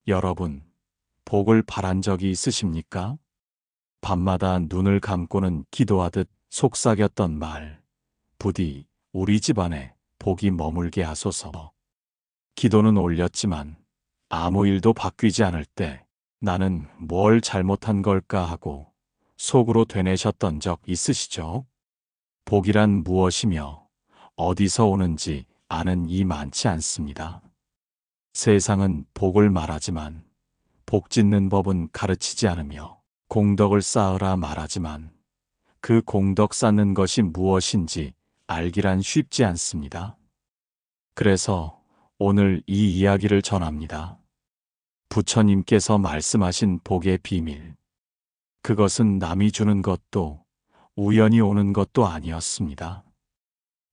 여러분, 복을 바란 적이 있으십니까? 밤마다 눈을 감고는 기도하듯 속삭였던 말. 부디 우리 집안에 복이 머물게 하소서. 기도는 올렸지만 아무 일도 바뀌지 않을 때 나는 뭘 잘못한 걸까 하고 속으로 되뇌셨던 적 있으시죠? 복이란 무엇이며 어디서 오는지 아는 이 많지 않습니다. 세상은 복을 말하지만 복 짓는 법은 가르치지 않으며 공덕을 쌓으라 말하지만 그 공덕 쌓는 것이 무엇인지 알기란 쉽지 않습니다. 그래서 오늘 이 이야기를 전합니다. 부처님께서 말씀하신 복의 비밀. 그것은 남이 주는 것도 우연히 오는 것도 아니었습니다.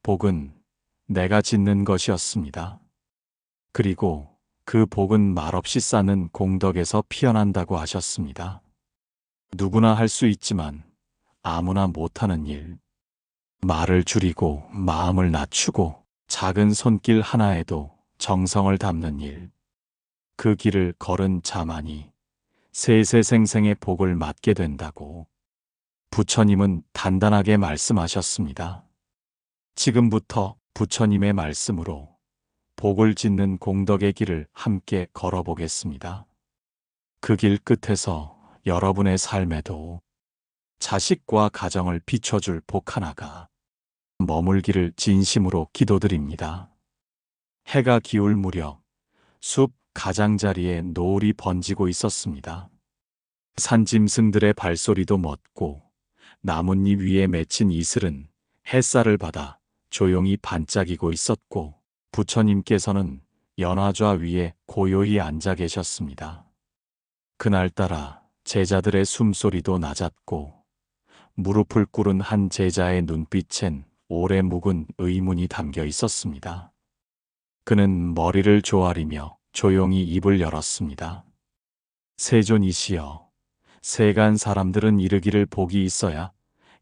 복은 내가 짓는 것이었습니다. 그리고 그 복은 말없이 쌓는 공덕에서 피어난다고 하셨습니다. 누구나 할 수 있지만 아무나 못하는 일. 말을 줄이고 마음을 낮추고 작은 손길 하나에도 정성을 담는 일. 그 길을 걸은 자만이 세세생생의 복을 맞게 된다고 부처님은 단단하게 말씀하셨습니다. 지금부터 부처님의 말씀으로 복을 짓는 공덕의 길을 함께 걸어보겠습니다. 그 길 끝에서 여러분의 삶에도 자식과 가정을 비춰줄 복 하나가 머물기를 진심으로 기도드립니다. 해가 기울 무렵 숲 가장자리에 노을이 번지고 있었습니다. 산짐승들의 발소리도 멎고 나뭇잎 위에 맺힌 이슬은 햇살을 받아 조용히 반짝이고 있었고 부처님께서는 연화좌 위에 고요히 앉아 계셨습니다. 그날따라 제자들의 숨소리도 낮았고 무릎을 꿇은 한 제자의 눈빛엔 오래 묵은 의문이 담겨 있었습니다. 그는 머리를 조아리며 조용히 입을 열었습니다. 세존이시여, 세간 사람들은 이르기를 복이 있어야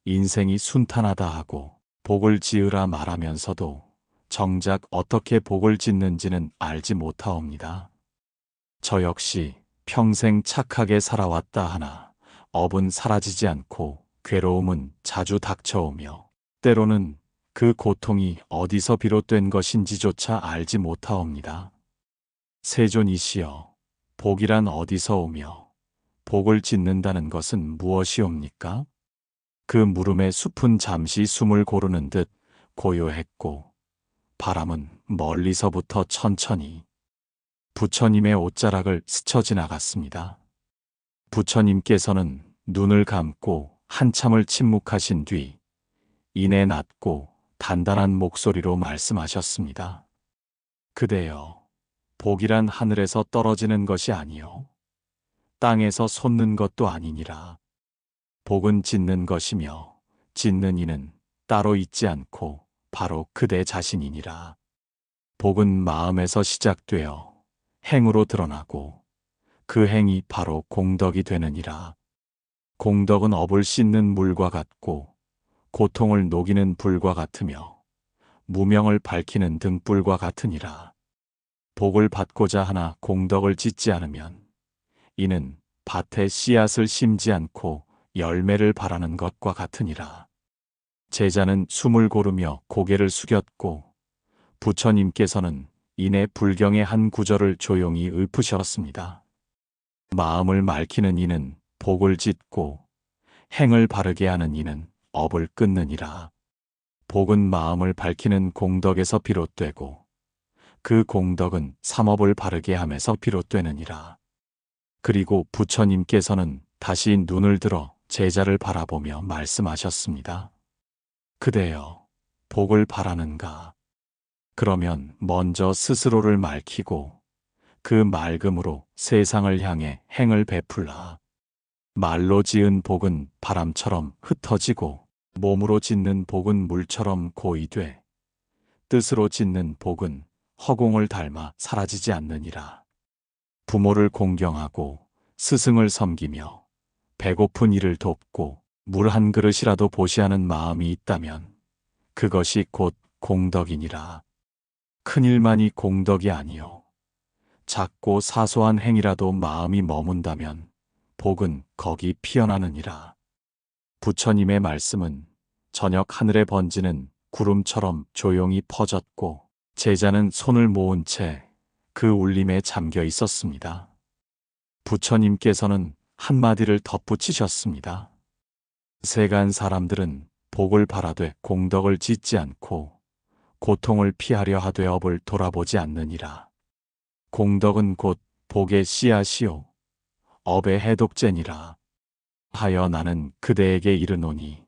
인생이 순탄하다 하고 복을 지으라 말하면서도 정작 어떻게 복을 짓는지는 알지 못하옵니다. 저 역시 평생 착하게 살아왔다 하나 업은 사라지지 않고 괴로움은 자주 닥쳐오며 때로는 그 고통이 어디서 비롯된 것인지조차 알지 못하옵니다. 세존이시여, 복이란 어디서 오며 복을 짓는다는 것은 무엇이옵니까? 그 물음의 숲은 잠시 숨을 고르는 듯 고요했고 바람은 멀리서부터 천천히 부처님의 옷자락을 스쳐 지나갔습니다. 부처님께서는 눈을 감고 한참을 침묵하신 뒤 이내 낮고 단단한 목소리로 말씀하셨습니다. 그대여, 복이란 하늘에서 떨어지는 것이 아니요 땅에서 솟는 것도 아니니라. 복은 짓는 것이며 짓는 이는 따로 있지 않고 바로 그대 자신이니라. 복은 마음에서 시작되어 행으로 드러나고 그 행이 바로 공덕이 되느니라. 공덕은 업을 씻는 물과 같고 고통을 녹이는 불과 같으며 무명을 밝히는 등불과 같으니라. 복을 받고자 하나 공덕을 짓지 않으면 이는 밭에 씨앗을 심지 않고 열매를 바라는 것과 같으니라. 제자는 숨을 고르며 고개를 숙였고 부처님께서는 이내 불경의 한 구절을 조용히 읊으셨습니다. 마음을 맑히는 이는 복을 짓고 행을 바르게 하는 이는 업을 끊느니라. 복은 마음을 밝히는 공덕에서 비롯되고 그 공덕은 삼업을 바르게 함에서 비롯되느니라. 그리고 부처님께서는 다시 눈을 들어 제자를 바라보며 말씀하셨습니다. 그대여, 복을 바라는가? 그러면 먼저 스스로를 맑히고 그 맑음으로 세상을 향해 행을 베풀라. 말로 지은 복은 바람처럼 흩어지고 몸으로 짓는 복은 물처럼 고이돼 뜻으로 짓는 복은 허공을 닮아 사라지지 않느니라. 부모를 공경하고 스승을 섬기며 배고픈 이를 돕고 물 한 그릇이라도 보시하는 마음이 있다면 그것이 곧 공덕이니라. 큰일만이 공덕이 아니요 작고 사소한 행위라도 마음이 머문다면 복은 거기 피어나느니라. 부처님의 말씀은 저녁 하늘에 번지는 구름처럼 조용히 퍼졌고 제자는 손을 모은 채 그 울림에 잠겨 있었습니다. 부처님께서는 한마디를 덧붙이셨습니다. 세간 사람들은 복을 바라되 공덕을 짓지 않고 고통을 피하려 하되 업을 돌아보지 않느니라. 공덕은 곧 복의 씨앗이요 업의 해독제니라 하여 나는 그대에게 이르노니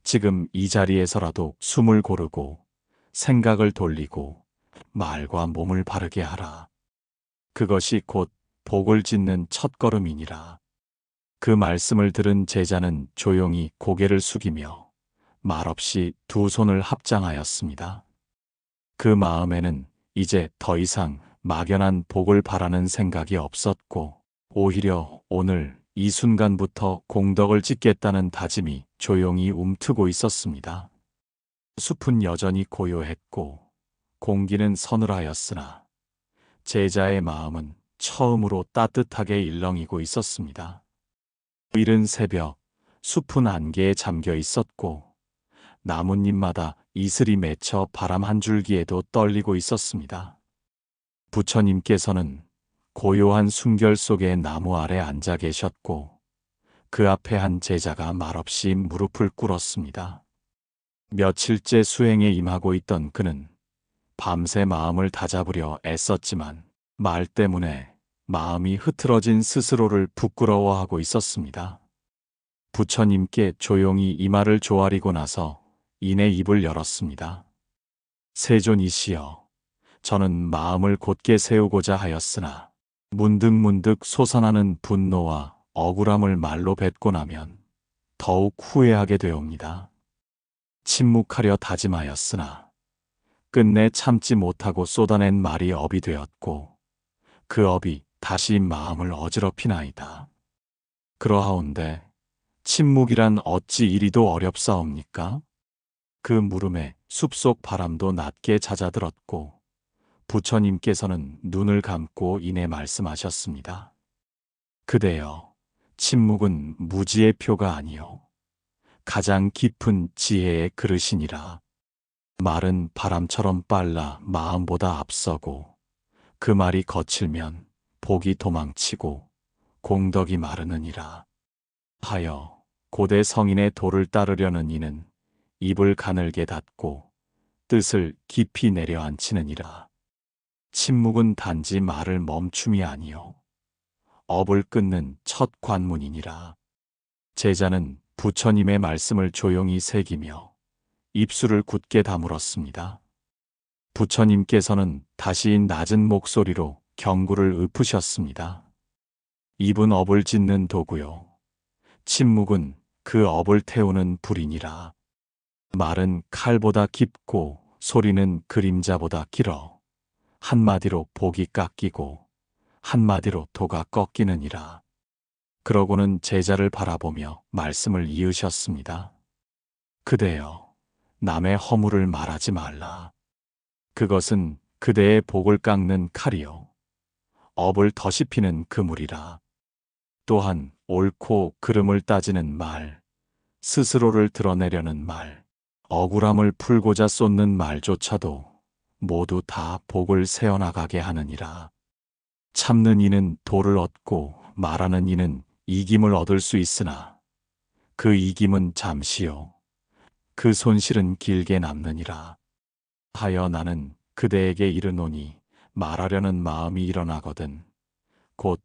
지금 이 자리에서라도 숨을 고르고 생각을 돌리고 말과 몸을 바르게 하라. 그것이 곧 복을 짓는 첫걸음이니라. 그 말씀을 들은 제자는 조용히 고개를 숙이며 말없이 두 손을 합장하였습니다. 그 마음에는 이제 더 이상 막연한 복을 바라는 생각이 없었고 오히려 오늘 이 순간부터 공덕을 짓겠다는 다짐이 조용히 움트고 있었습니다. 숲은 여전히 고요했고 공기는 서늘하였으나 제자의 마음은 처음으로 따뜻하게 일렁이고 있었습니다. 이른 새벽 숲은 안개에 잠겨 있었고 나뭇잎마다 이슬이 맺혀 바람 한 줄기에도 떨리고 있었습니다. 부처님께서는 고요한 숨결 속의 나무 아래 앉아 계셨고 그 앞에 한 제자가 말없이 무릎을 꿇었습니다. 며칠째 수행에 임하고 있던 그는 밤새 마음을 다잡으려 애썼지만 말 때문에 마음이 흐트러진 스스로를 부끄러워하고 있었습니다. 부처님께 조용히 이마를 조아리고 나서 이내 입을 열었습니다. 세존이시여, 저는 마음을 곧게 세우고자 하였으나 문득문득 솟아나는 분노와 억울함을 말로 뱉고 나면 더욱 후회하게 되옵니다. 침묵하려 다짐하였으나 끝내 참지 못하고 쏟아낸 말이 업이 되었고 그 업이 다시 마음을 어지럽히나이다. 그러하온데 침묵이란 어찌 이리도 어렵사옵니까? 그 물음에 숲속 바람도 낮게 잦아들었고 부처님께서는 눈을 감고 이내 말씀하셨습니다. 그대여, 침묵은 무지의 표가 아니요 가장 깊은 지혜의 그릇이니라. 말은 바람처럼 빨라 마음보다 앞서고 그 말이 거칠면 복이 도망치고 공덕이 마르느니라 하여 고대 성인의 도를 따르려는 이는 입을 가늘게 닫고 뜻을 깊이 내려앉히느니라. 침묵은 단지 말을 멈춤이 아니요 업을 끊는 첫 관문이니라. 제자는 부처님의 말씀을 조용히 새기며 입술을 굳게 다물었습니다. 부처님께서는 다시 낮은 목소리로 경구를 읊으셨습니다. 입은 업을 짓는 도구요 침묵은 그 업을 태우는 불이니라. 말은 칼보다 깊고 소리는 그림자보다 길어 한마디로 복이 깎이고 한마디로 도가 꺾이느니라. 그러고는 제자를 바라보며 말씀을 이으셨습니다. 그대여, 남의 허물을 말하지 말라. 그것은 그대의 복을 깎는 칼이요 업을 더씹히는 그물이라. 또한 옳고 그름을 따지는 말, 스스로를 드러내려는 말, 억울함을 풀고자 쏟는 말조차도 모두 다 복을 세어나가게 하느니라. 참는 이는 도를 얻고 말하는 이는 이김을 얻을 수 있으나 그 이김은 잠시요 그 손실은 길게 남느니라 하여 나는 그대에게 이르노니 말하려는 마음이 일어나거든 곧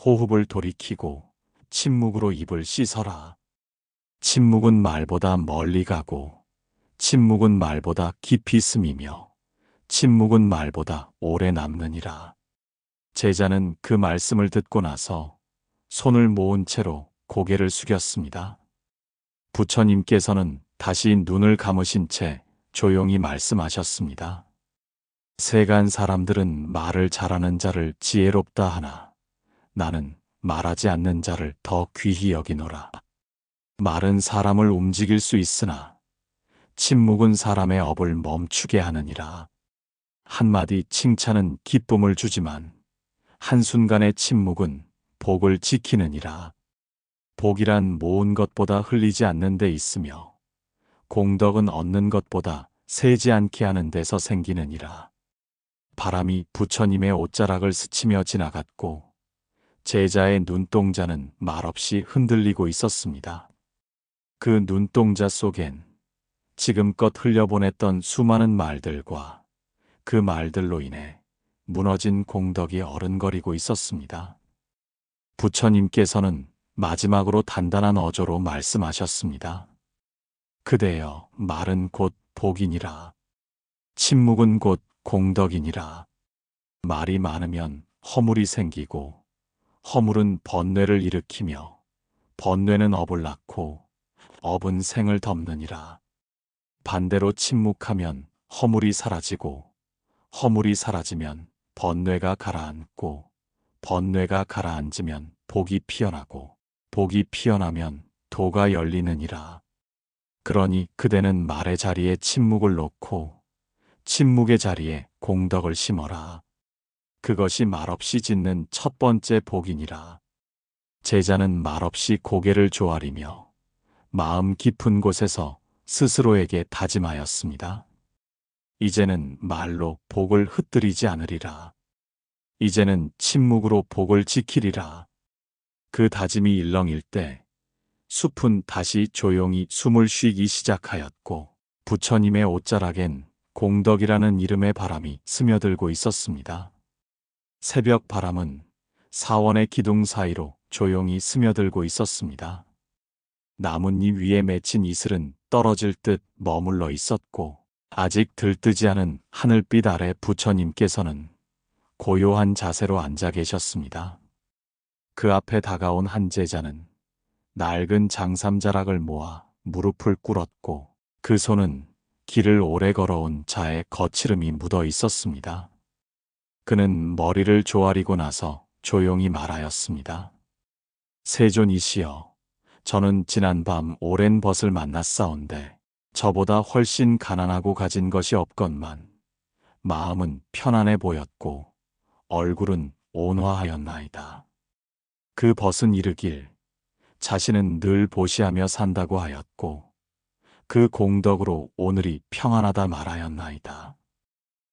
호흡을 돌이키고 침묵으로 입을 씻어라. 침묵은 말보다 멀리 가고 침묵은 말보다 깊이 스미며 침묵은 말보다 오래 남느니라. 제자는 그 말씀을 듣고 나서 손을 모은 채로 고개를 숙였습니다. 부처님께서는 다시 눈을 감으신 채 조용히 말씀하셨습니다. 세간 사람들은 말을 잘하는 자를 지혜롭다 하나 나는 말하지 않는 자를 더 귀히 여기노라. 말은 사람을 움직일 수 있으나 침묵은 사람의 업을 멈추게 하느니라. 한마디 칭찬은 기쁨을 주지만 한순간의 침묵은 복을 지키느니라. 복이란 모은 것보다 흘리지 않는 데 있으며 공덕은 얻는 것보다 새지 않게 하는 데서 생기느니라. 바람이 부처님의 옷자락을 스치며 지나갔고 제자의 눈동자는 말없이 흔들리고 있었습니다. 그 눈동자 속엔 지금껏 흘려보냈던 수많은 말들과 그 말들로 인해 무너진 공덕이 어른거리고 있었습니다. 부처님께서는 마지막으로 단단한 어조로 말씀하셨습니다. 그대여, 말은 곧 복이니라. 침묵은 곧 공덕이니라. 말이 많으면 허물이 생기고 허물은 번뇌를 일으키며 번뇌는 업을 낳고 업은 생을 덮느니라. 반대로 침묵하면 허물이 사라지고 허물이 사라지면 번뇌가 가라앉고 번뇌가 가라앉으면 복이 피어나고 복이 피어나면 도가 열리느니라. 그러니 그대는 말의 자리에 침묵을 놓고 침묵의 자리에 공덕을 심어라. 그것이 말없이 짓는 첫 번째 복이니라. 제자는 말없이 고개를 조아리며 마음 깊은 곳에서 스스로에게 다짐하였습니다. 이제는 말로 복을 흩뜨리지 않으리라. 이제는 침묵으로 복을 지키리라. 그 다짐이 일렁일 때 숲은 다시 조용히 숨을 쉬기 시작하였고 부처님의 옷자락엔 공덕이라는 이름의 바람이 스며들고 있었습니다. 새벽 바람은 사원의 기둥 사이로 조용히 스며들고 있었습니다. 나뭇잎 위에 맺힌 이슬은 떨어질 듯 머물러 있었고 아직 들뜨지 않은 하늘빛 아래 부처님께서는 고요한 자세로 앉아 계셨습니다. 그 앞에 다가온 한 제자는 낡은 장삼자락을 모아 무릎을 꿇었고 그 손은 길을 오래 걸어온 자의 거칠음이 묻어 있었습니다. 그는 머리를 조아리고 나서 조용히 말하였습니다. 세존이시여, 저는 지난밤 오랜 벗을 만났사온데 저보다 훨씬 가난하고 가진 것이 없건만 마음은 편안해 보였고 얼굴은 온화하였나이다. 그 벗은 이르길 자신은 늘 보시하며 산다고 하였고 그 공덕으로 오늘이 평안하다 말하였나이다.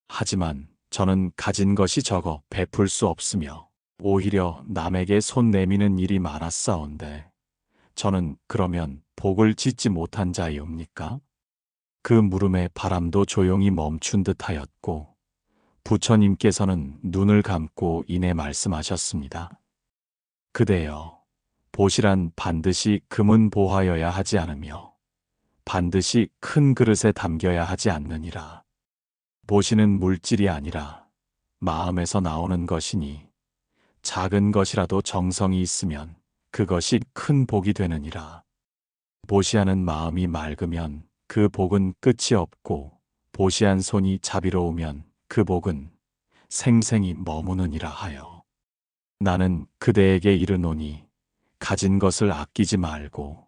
하지만 저는 가진 것이 적어 베풀 수 없으며 오히려 남에게 손 내미는 일이 많았사온데 저는 그러면 복을 짓지 못한 자이옵니까? 그 물음에 바람도 조용히 멈춘 듯 하였고 부처님께서는 눈을 감고 이내 말씀하셨습니다. 그대여, 보시란 반드시 금은 보하여야 하지 않으며 반드시 큰 그릇에 담겨야 하지 않느니라. 보시는 물질이 아니라 마음에서 나오는 것이니 작은 것이라도 정성이 있으면 그것이 큰 복이 되느니라. 보시하는 마음이 맑으면 그 복은 끝이 없고 보시한 손이 자비로우면 그 복은 생생히 머무느니라 하여. 나는 그대에게 이르노니 가진 것을 아끼지 말고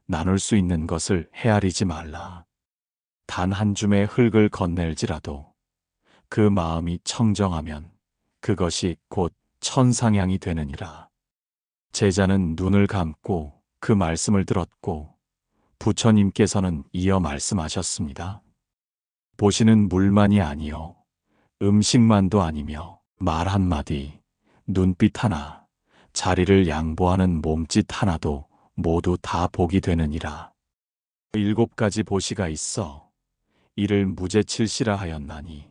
나눌 수 있는 것을 헤아리지 말라. 단 한 줌의 흙을 건넬지라도 그 마음이 청정하면 그것이 곧 천상향이 되느니라. 제자는 눈을 감고 그 말씀을 들었고 부처님께서는 이어 말씀하셨습니다. 보시는 물만이 아니요 음식만도 아니며 말 한마디, 눈빛 하나, 자리를 양보하는 몸짓 하나도 모두 다 복이 되느니라. 7가지 보시가 있어 이를 무제칠시라 하였나니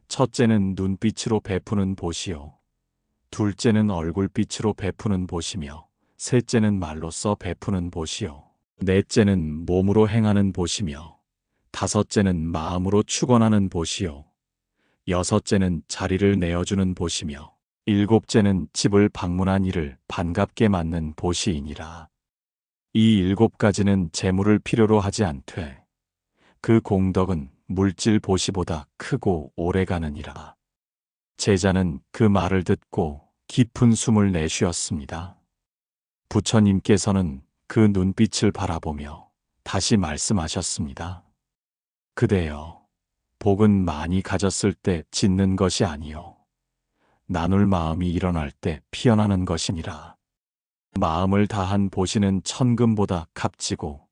첫째는 눈빛으로 베푸는 보시요 둘째는 얼굴빛으로 베푸는 보시며 셋째는 말로써 베푸는 보시요 넷째는 몸으로 행하는 보시며 다섯째는 마음으로 축원하는 보시요 여섯째는 자리를 내어주는 보시며 일곱째는 집을 방문한 이를 반갑게 맞는 보시이니라. 이 7가지는 재물을 필요로 하지 않되 그 공덕은 물질 보시보다 크고 오래가느니라. 제자는 그 말을 듣고 깊은 숨을 내쉬었습니다. 부처님께서는 그 눈빛을 바라보며 다시 말씀하셨습니다. 그대여, 복은 많이 가졌을 때 짓는 것이 아니요 나눌 마음이 일어날 때 피어나는 것이니라. 마음을 다한 보시는 천금보다 값지고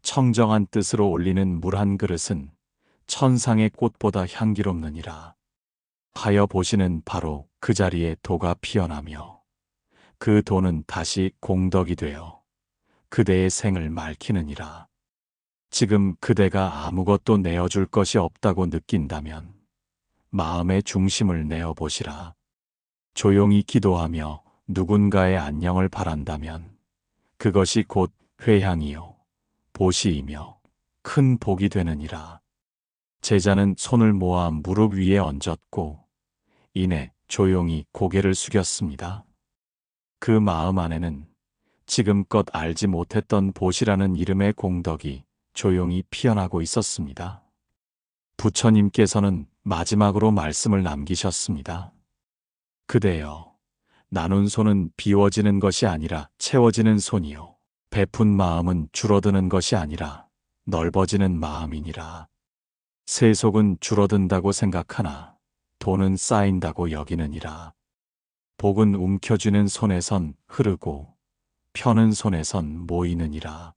청정한 뜻으로 올리는 물 한 그릇은 천상의 꽃보다 향기롭느니라. 하여 보시는 바로 그 자리에 도가 피어나며 그 도는 다시 공덕이 되어 그대의 생을 맑히느니라. 지금 그대가 아무것도 내어줄 것이 없다고 느낀다면 마음의 중심을 내어보시라. 조용히 기도하며 누군가의 안녕을 바란다면 그것이 곧 회향이요 보시이며 큰 복이 되느니라. 제자는 손을 모아 무릎 위에 얹었고 이내 조용히 고개를 숙였습니다. 그 마음 안에는 지금껏 알지 못했던 보시라는 이름의 공덕이 조용히 피어나고 있었습니다. 부처님께서는 마지막으로 말씀을 남기셨습니다. 그대여, 나눈 손은 비워지는 것이 아니라 채워지는 손이요. 베푼 마음은 줄어드는 것이 아니라 넓어지는 마음이니라. 세속은 줄어든다고 생각하나 돈은 쌓인다고 여기느니라. 복은 움켜쥐는 손에선 흐르고 펴는 손에선 모이느니라.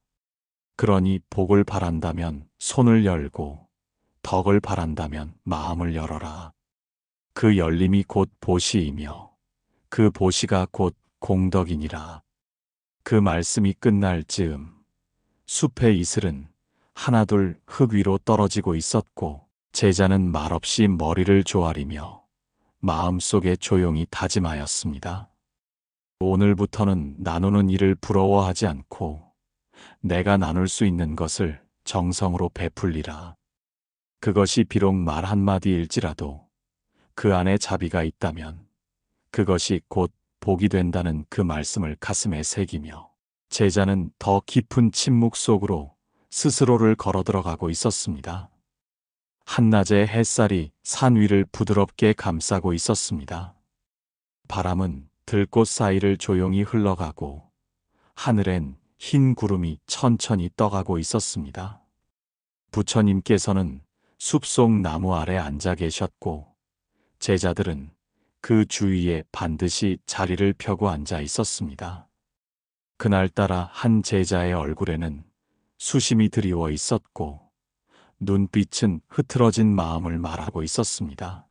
그러니 복을 바란다면 손을 열고 덕을 바란다면 마음을 열어라. 그 열림이 곧 보시이며 그 보시가 곧 공덕이니라. 그 말씀이 끝날 즈음 숲의 이슬은 하나둘 흙 위로 떨어지고 있었고 제자는 말없이 머리를 조아리며 마음속에 조용히 다짐하였습니다. 오늘부터는 나누는 일을 부러워하지 않고 내가 나눌 수 있는 것을 정성으로 베풀리라. 그것이 비록 말 한마디일지라도 그 안에 자비가 있다면 그것이 곧 복이 된다는 그 말씀을 가슴에 새기며 제자는 더 깊은 침묵 속으로 스스로를 걸어 들어가고 있었습니다. 한낮의 햇살이 산 위를 부드럽게 감싸고 있었습니다. 바람은 들꽃 사이를 조용히 흘러가고 하늘엔 흰 구름이 천천히 떠가고 있었습니다. 부처님께서는 숲속 나무 아래 앉아 계셨고 제자들은 그 주위에 반드시 자리를 펴고 앉아 있었습니다. 그날따라 한 제자의 얼굴에는 수심이 드리워 있었고 눈빛은 흐트러진 마음을 말하고 있었습니다.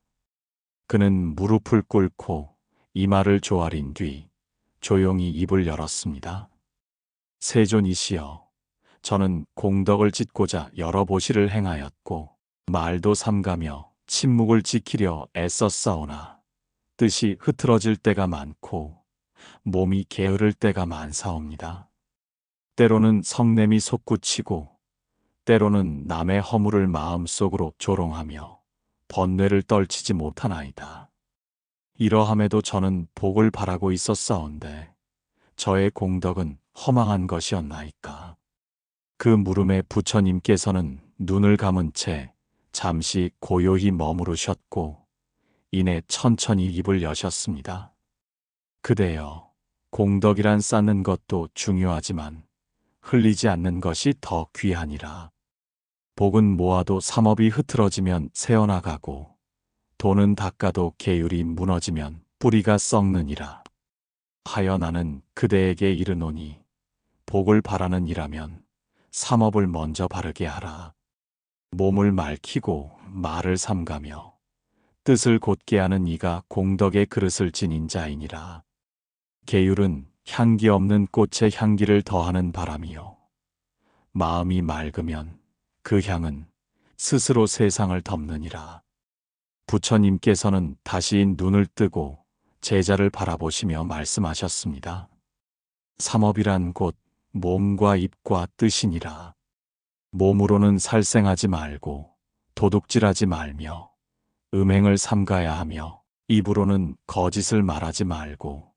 그는 무릎을 꿇고 이마를 조아린 뒤 조용히 입을 열었습니다. 세존이시여, 저는 공덕을 짓고자 여러 보시를 행하였고 말도 삼가며 침묵을 지키려 애썼사오나 뜻이 흐트러질 때가 많고 몸이 게으를 때가 많사옵니다. 때로는 성냄이 솟구치고 때로는 남의 허물을 마음속으로 조롱하며 번뇌를 떨치지 못하나이다. 이러함에도 저는 복을 바라고 있었사온데 저의 공덕은 허망한 것이었나이까. 그 물음에 부처님께서는 눈을 감은 채 잠시 고요히 머무르셨고 이내 천천히 입을 여셨습니다. 그대여, 공덕이란 쌓는 것도 중요하지만 흘리지 않는 것이 더 귀하니라. 복은 모아도 삼업이 흐트러지면 새어나가고 돈은 닦아도 계율이 무너지면 뿌리가 썩느니라. 하여 나는 그대에게 이르노니 복을 바라는 이라면 삼업을 먼저 바르게 하라. 몸을 맑히고 말을 삼가며 뜻을 곧게 하는 이가 공덕의 그릇을 지닌 자이니라. 계율은 향기 없는 꽃에 향기를 더하는 바람이요. 마음이 맑으면 그 향은 스스로 세상을 덮느니라. 부처님께서는 다시 눈을 뜨고 제자를 바라보시며 말씀하셨습니다. 삼업이란 곧 몸과 입과 뜻이니라. 몸으로는 살생하지 말고 도둑질하지 말며 음행을 삼가야 하며 입으로는 거짓을 말하지 말고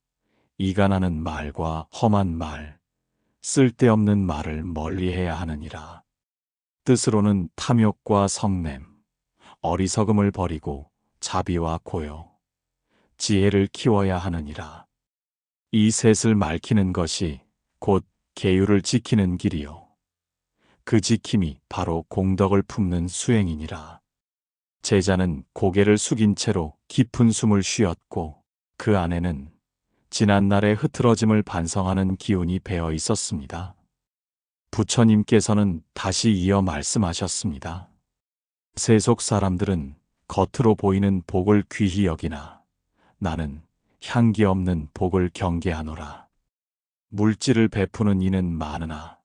이간하는 말과 험한 말, 쓸데없는 말을 멀리해야 하느니라. 뜻으로는 탐욕과 성냄, 어리석음을 버리고 자비와 고요, 지혜를 키워야 하느니라. 이 셋을 맑히는 것이 곧 계율을 지키는 길이요. 그 지킴이 바로 공덕을 품는 수행이니라. 제자는 고개를 숙인 채로 깊은 숨을 쉬었고 그 안에는 지난날의 흐트러짐을 반성하는 기운이 배어 있었습니다. 부처님께서는 다시 이어 말씀하셨습니다. 세속 사람들은 겉으로 보이는 복을 귀히 여기나 나는 향기 없는 복을 경계하노라. 물질을 베푸는 이는 많으나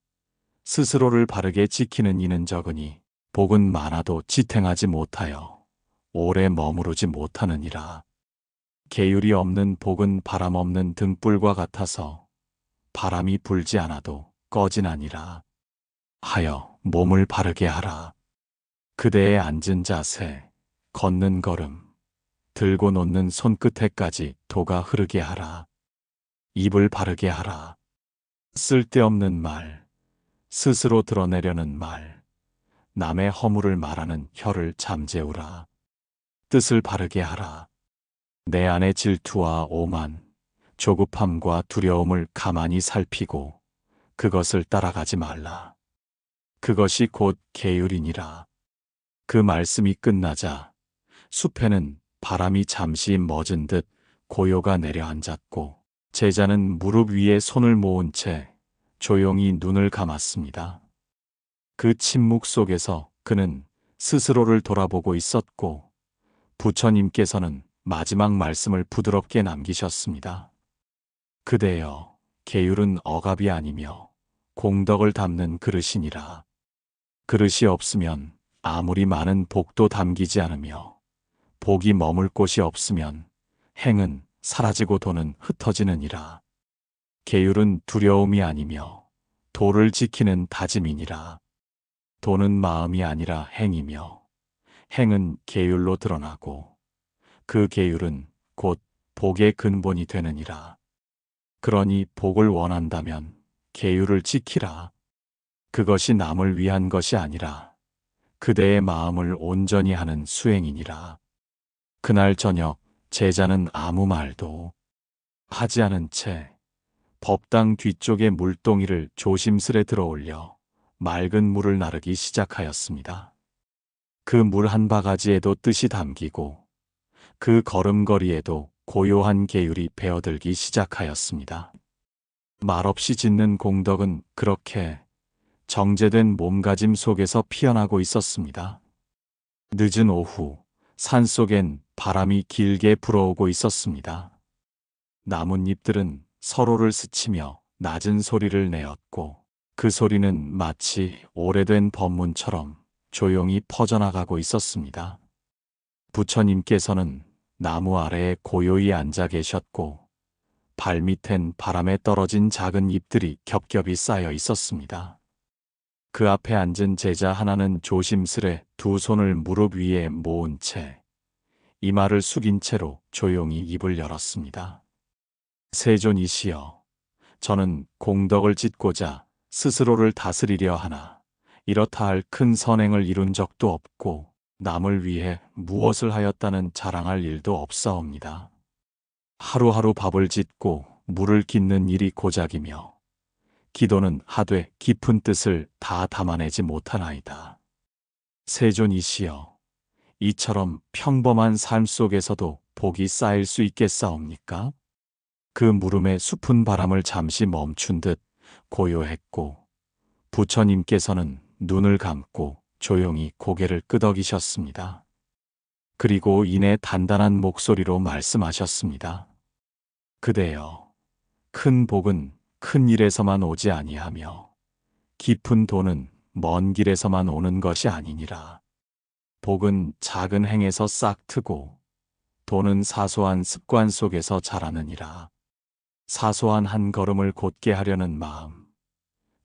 스스로를 바르게 지키는 이는 적으니 복은 많아도 지탱하지 못하여 오래 머무르지 못하느니라. 계율이 없는 복은 바람 없는 등불과 같아서 바람이 불지 않아도 꺼지나니라. 하여 몸을 바르게 하라. 그대의 앉은 자세, 걷는 걸음, 들고 놓는 손끝에까지 도가 흐르게 하라. 입을 바르게 하라. 쓸데없는 말, 스스로 드러내려는 말, 남의 허물을 말하는 혀를 잠재우라. 뜻을 바르게 하라. 내 안의 질투와 오만, 조급함과 두려움을 가만히 살피고 그것을 따라가지 말라. 그것이 곧 계율이니라. 그 말씀이 끝나자 숲에는 바람이 잠시 멎은 듯 고요가 내려앉았고 제자는 무릎 위에 손을 모은 채 조용히 눈을 감았습니다. 그 침묵 속에서 그는 스스로를 돌아보고 있었고 부처님께서는 마지막 말씀을 부드럽게 남기셨습니다. 그대여, 계율은 억압이 아니며 공덕을 담는 그릇이니라. 그릇이 없으면 아무리 많은 복도 담기지 않으며 복이 머물 곳이 없으면 행은 사라지고 도는 흩어지느니라. 계율은 두려움이 아니며 도를 지키는 다짐이니라. 도는 마음이 아니라 행이며 행은 계율로 드러나고 그 계율은 곧 복의 근본이 되느니라. 그러니 복을 원한다면 계율을 지키라. 그것이 남을 위한 것이 아니라 그대의 마음을 온전히 하는 수행이니라. 그날 저녁 제자는 아무 말도 하지 않은 채 법당 뒤쪽의 물동이를 조심스레 들어올려 맑은 물을 나르기 시작하였습니다. 그 물 한 바가지에도 뜻이 담기고 그 걸음걸이에도 고요한 계율이 배어들기 시작하였습니다. 말없이 짓는 공덕은 그렇게 정제된 몸가짐 속에서 피어나고 있었습니다. 늦은 오후 산속엔 바람이 길게 불어오고 있었습니다. 나뭇잎들은 서로를 스치며 낮은 소리를 내었고 그 소리는 마치 오래된 법문처럼 조용히 퍼져나가고 있었습니다. 부처님께서는 나무 아래에 고요히 앉아 계셨고 발밑엔 바람에 떨어진 작은 잎들이 겹겹이 쌓여 있었습니다. 그 앞에 앉은 제자 하나는 조심스레 두 손을 무릎 위에 모은 채 이마를 숙인 채로 조용히 입을 열었습니다. 세존이시여, 저는 공덕을 짓고자 스스로를 다스리려 하나 이렇다 할 큰 선행을 이룬 적도 없고 남을 위해 무엇을 하였다는 자랑할 일도 없사옵니다. 하루하루 밥을 짓고 물을 깃는 일이 고작이며 기도는 하되 깊은 뜻을 다 담아내지 못하나이다. 세존이시여, 이처럼 평범한 삶 속에서도 복이 쌓일 수 있겠사옵니까? 그 물음에 숲은 바람을 잠시 멈춘 듯 고요했고 부처님께서는 눈을 감고 조용히 고개를 끄덕이셨습니다. 그리고 이내 단단한 목소리로 말씀하셨습니다. 그대여, 큰 복은 큰 일에서만 오지 아니하며 깊은 도는 먼 길에서만 오는 것이 아니니라. 복은 작은 행에서 싹 트고 도는 사소한 습관 속에서 자라느니라. 사소한 한 걸음을 곧게 하려는 마음,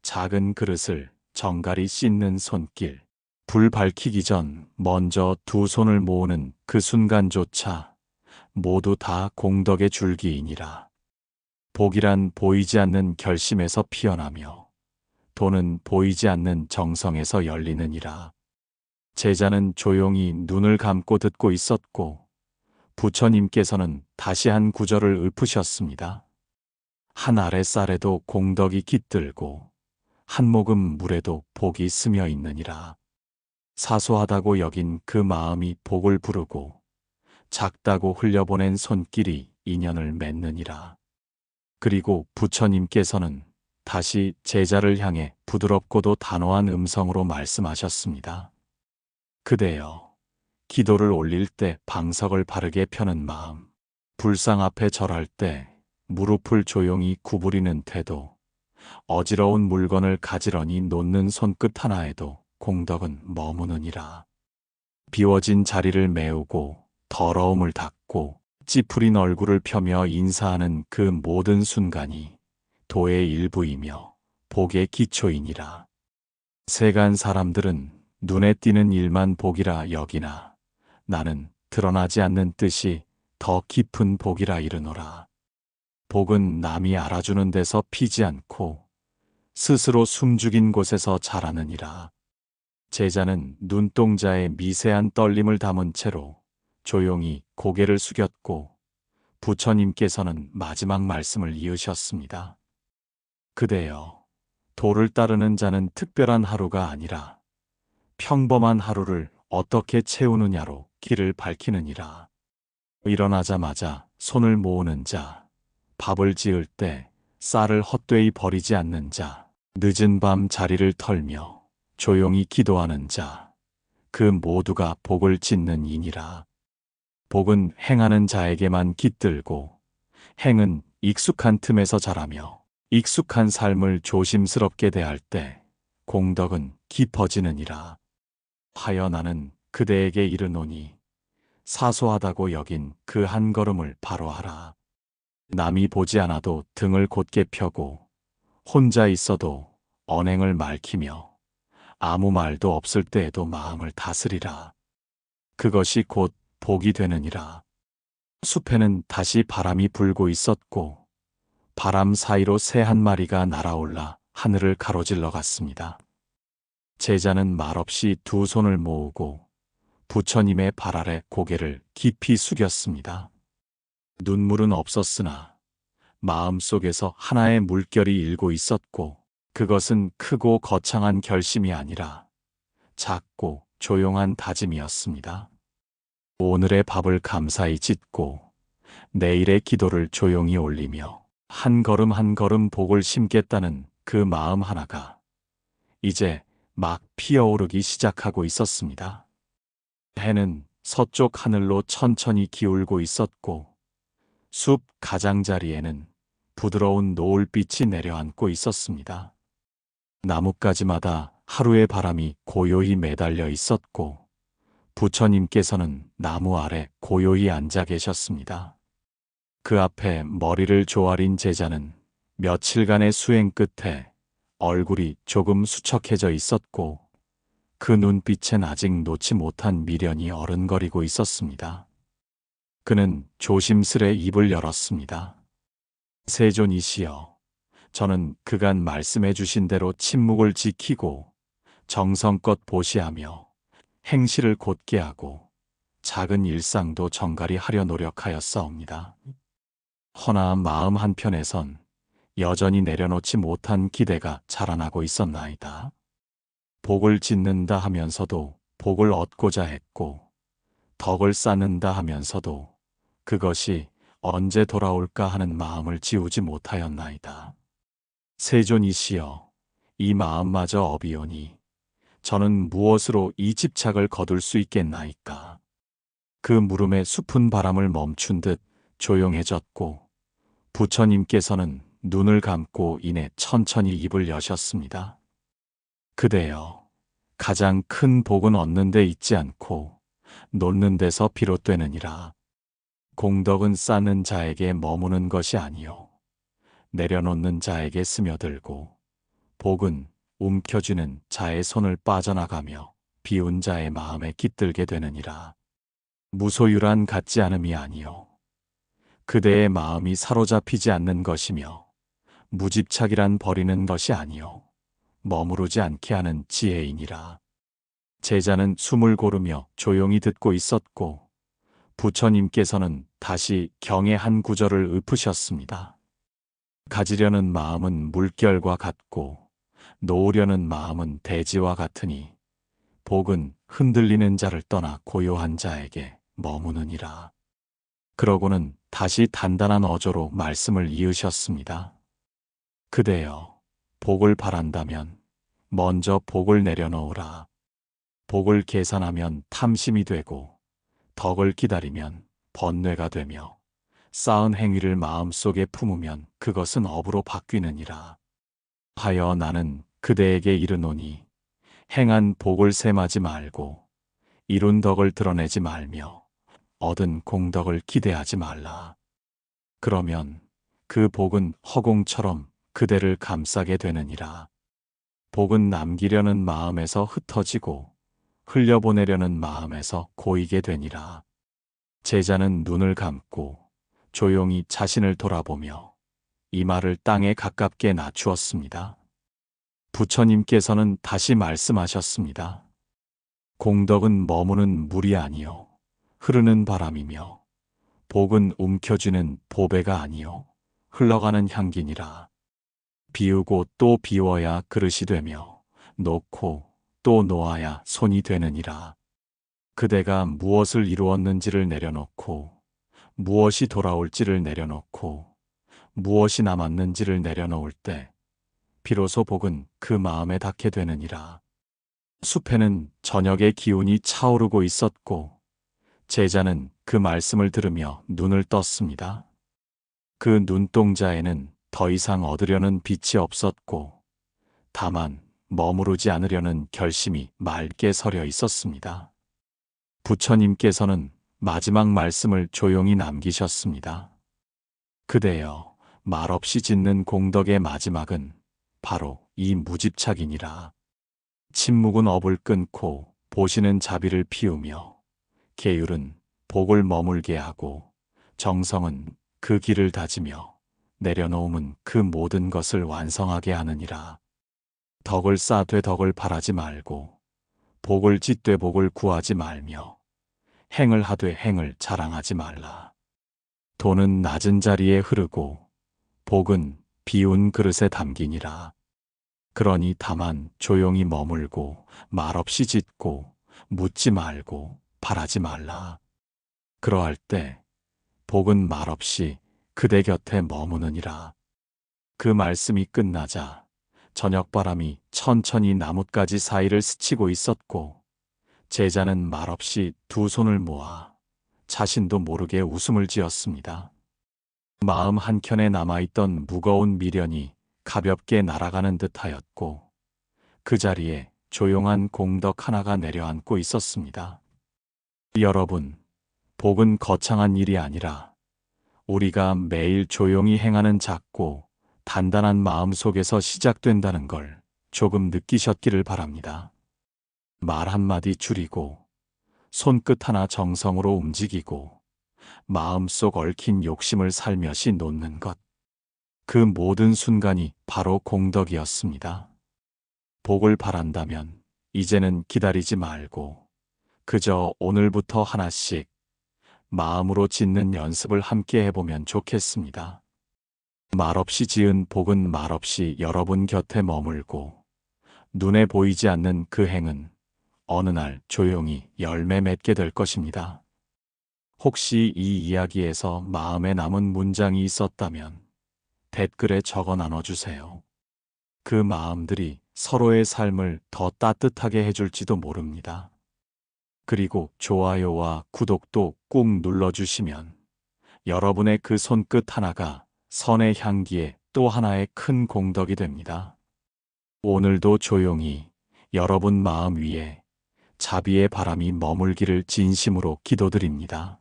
작은 그릇을 정갈히 씻는 손길, 불 밝히기 전 먼저 두 손을 모으는 그 순간조차 모두 다 공덕의 줄기이니라. 복이란 보이지 않는 결심에서 피어나며 도는 보이지 않는 정성에서 열리느니라. 제자는 조용히 눈을 감고 듣고 있었고 부처님께서는 다시 한 구절을 읊으셨습니다. 한 아랫살에도 공덕이 깃들고 한 모금 물에도 복이 스며 있느니라. 사소하다고 여긴 그 마음이 복을 부르고 작다고 흘려보낸 손길이 인연을 맺느니라. 그리고 부처님께서는 다시 제자를 향해 부드럽고도 단호한 음성으로 말씀하셨습니다. 그대여, 기도를 올릴 때 방석을 바르게 펴는 마음, 불상 앞에 절할 때 무릎을 조용히 구부리는 태도, 어지러운 물건을 가지런히 놓는 손끝 하나에도 공덕은 머무느니라. 비워진 자리를 메우고 더러움을 닦고 찌푸린 얼굴을 펴며 인사하는 그 모든 순간이 도의 일부이며 복의 기초이니라. 세간 사람들은 눈에 띄는 일만 복이라 여기나 나는 드러나지 않는 뜻이 더 깊은 복이라 이르노라. 복은 남이 알아주는 데서 피지 않고 스스로 숨죽인 곳에서 자라느니라. 제자는 눈동자에 미세한 떨림을 담은 채로 조용히 고개를 숙였고 부처님께서는 마지막 말씀을 이으셨습니다. 그대여, 도를 따르는 자는 특별한 하루가 아니라 평범한 하루를 어떻게 채우느냐로 길을 밝히느니라. 일어나자마자 손을 모으는 자, 밥을 지을 때 쌀을 헛되이 버리지 않는 자, 늦은 밤 자리를 털며 조용히 기도하는 자, 그 모두가 복을 짓는 이니라. 복은 행하는 자에게만 깃들고 행은 익숙한 틈에서 자라며 익숙한 삶을 조심스럽게 대할 때 공덕은 깊어지느니라. 하여 나는 그대에게 이르노니 사소하다고 여긴 그 한 걸음을 바로 하라. 남이 보지 않아도 등을 곧게 펴고 혼자 있어도 언행을 맑히며 아무 말도 없을 때에도 마음을 다스리라. 그것이 곧 복이 되느니라. 숲에는 다시 바람이 불고 있었고 바람 사이로 새 한 마리가 날아올라 하늘을 가로질러 갔습니다. 제자는 말없이 두 손을 모으고 부처님의 발 아래 고개를 깊이 숙였습니다. 눈물은 없었으나 마음속에서 하나의 물결이 일고 있었고 그것은 크고 거창한 결심이 아니라 작고 조용한 다짐이었습니다. 오늘의 밥을 감사히 짓고 내일의 기도를 조용히 올리며 한 걸음 한 걸음 복을 심겠다는 그 마음 하나가 이제 막 피어오르기 시작하고 있었습니다. 해는 서쪽 하늘로 천천히 기울고 있었고 숲 가장자리에는 부드러운 노을빛이 내려앉고 있었습니다. 나뭇가지마다 하루의 바람이 고요히 매달려 있었고 부처님께서는 나무 아래 고요히 앉아 계셨습니다. 그 앞에 머리를 조아린 제자는 며칠간의 수행 끝에 얼굴이 조금 수척해져 있었고 그 눈빛엔 아직 놓지 못한 미련이 어른거리고 있었습니다. 그는 조심스레 입을 열었습니다. 세존이시여, 저는 그간 말씀해 주신 대로 침묵을 지키고 정성껏 보시하며 행실을 곧게 하고 작은 일상도 정갈히 하려 노력하였사옵니다. 허나 마음 한편에선 여전히 내려놓지 못한 기대가 자라나고 있었나이다. 복을 짓는다 하면서도 복을 얻고자 했고 덕을 쌓는다 하면서도 그것이 언제 돌아올까 하는 마음을 지우지 못하였나이다. 세존이시여, 이 마음마저 업이오니 저는 무엇으로 이 집착을 거둘 수 있겠나이까. 그 물음에 숲은 바람을 멈춘 듯 조용해졌고 부처님께서는 눈을 감고 이내 천천히 입을 여셨습니다. 그대여, 가장 큰 복은 얻는 데 있지 않고 놓는 데서 비롯되느니라. 공덕은 쌓는 자에게 머무는 것이 아니요 내려놓는 자에게 스며들고 복은 움켜쥐는 자의 손을 빠져나가며 비운 자의 마음에 깃들게 되느니라. 무소유란 같지 않음이 아니요 그대의 마음이 사로잡히지 않는 것이며 무집착이란 버리는 것이 아니요 머무르지 않게 하는 지혜이니라. 제자는 숨을 고르며 조용히 듣고 있었고 부처님께서는 다시 경의 한 구절을 읊으셨습니다. 가지려는 마음은 물결과 같고 놓으려는 마음은 대지와 같으니 복은 흔들리는 자를 떠나 고요한 자에게 머무느니라. 그러고는 다시 단단한 어조로 말씀을 이으셨습니다. 그대여, 복을 바란다면 먼저 복을 내려놓으라. 복을 계산하면 탐심이 되고, 덕을 기다리면 번뇌가 되며, 쌓은 행위를 마음속에 품으면 그것은 업으로 바뀌느니라. 하여 나는 그대에게 이르노니, 행한 복을 셈하지 말고, 이룬 덕을 드러내지 말며, 얻은 공덕을 기대하지 말라. 그러면 그 복은 허공처럼 그대를 감싸게 되느니라. 복은 남기려는 마음에서 흩어지고 흘려보내려는 마음에서 고이게 되니라. 제자는 눈을 감고 조용히 자신을 돌아보며 이 말을 땅에 가깝게 낮추었습니다. 부처님께서는 다시 말씀하셨습니다. 공덕은 머무는 물이 아니요 흐르는 바람이며 복은 움켜쥐는 보배가 아니요 흘러가는 향기니라. 비우고 또 비워야 그릇이 되며 놓고 또 놓아야 손이 되느니라. 그대가 무엇을 이루었는지를 내려놓고 무엇이 돌아올지를 내려놓고 무엇이 남았는지를 내려놓을 때 비로소 복은 그 마음에 닿게 되느니라. 숲에는 저녁의 기운이 차오르고 있었고 제자는 그 말씀을 들으며 눈을 떴습니다. 그 눈동자에는 더 이상 얻으려는 빛이 없었고 다만 머무르지 않으려는 결심이 맑게 서려 있었습니다. 부처님께서는 마지막 말씀을 조용히 남기셨습니다. 그대여, 말없이 짓는 공덕의 마지막은 바로 이 무집착이니라. 침묵은 업을 끊고 보시는 자비를 피우며 계율은 복을 머물게 하고 정성은 그 길을 다지며 내려놓음은 그 모든 것을 완성하게 하느니라. 덕을 쌓되 덕을 바라지 말고 복을 짓되 복을 구하지 말며 행을 하되 행을 자랑하지 말라. 돈은 낮은 자리에 흐르고 복은 비운 그릇에 담기니라. 그러니 다만 조용히 머물고 말없이 짓고 묻지 말고 바라지 말라. 그러할 때 복은 말없이 그대 곁에 머무느니라. 그 말씀이 끝나자 저녁바람이 천천히 나뭇가지 사이를 스치고 있었고 제자는 말없이 두 손을 모아 자신도 모르게 웃음을 지었습니다. 마음 한켠에 남아있던 무거운 미련이 가볍게 날아가는 듯하였고 그 자리에 조용한 공덕 하나가 내려앉고 있었습니다. 여러분, 복은 거창한 일이 아니라 우리가 매일 조용히 행하는 작고 단단한 마음 속에서 시작된다는 걸 조금 느끼셨기를 바랍니다. 말 한마디 줄이고 손끝 하나 정성으로 움직이고 마음속 얽힌 욕심을 살며시 놓는 것. 그 모든 순간이 바로 공덕이었습니다. 복을 바란다면 이제는 기다리지 말고 그저 오늘부터 하나씩 마음으로 짓는 연습을 함께 해보면 좋겠습니다. 말없이 지은 복은 말없이 여러분 곁에 머물고 눈에 보이지 않는 그 행은 어느 날 조용히 열매 맺게 될 것입니다. 혹시 이 이야기에서 마음에 남은 문장이 있었다면 댓글에 적어 나눠주세요. 그 마음들이 서로의 삶을 더 따뜻하게 해줄지도 모릅니다. 그리고 좋아요와 구독도 꾹 눌러주시면 여러분의 그 손끝 하나가 선의 향기에 또 하나의 큰 공덕이 됩니다. 오늘도 조용히 여러분 마음 위에 자비의 바람이 머물기를 진심으로 기도드립니다.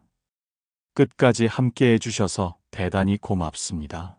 끝까지 함께 해주셔서 대단히 고맙습니다.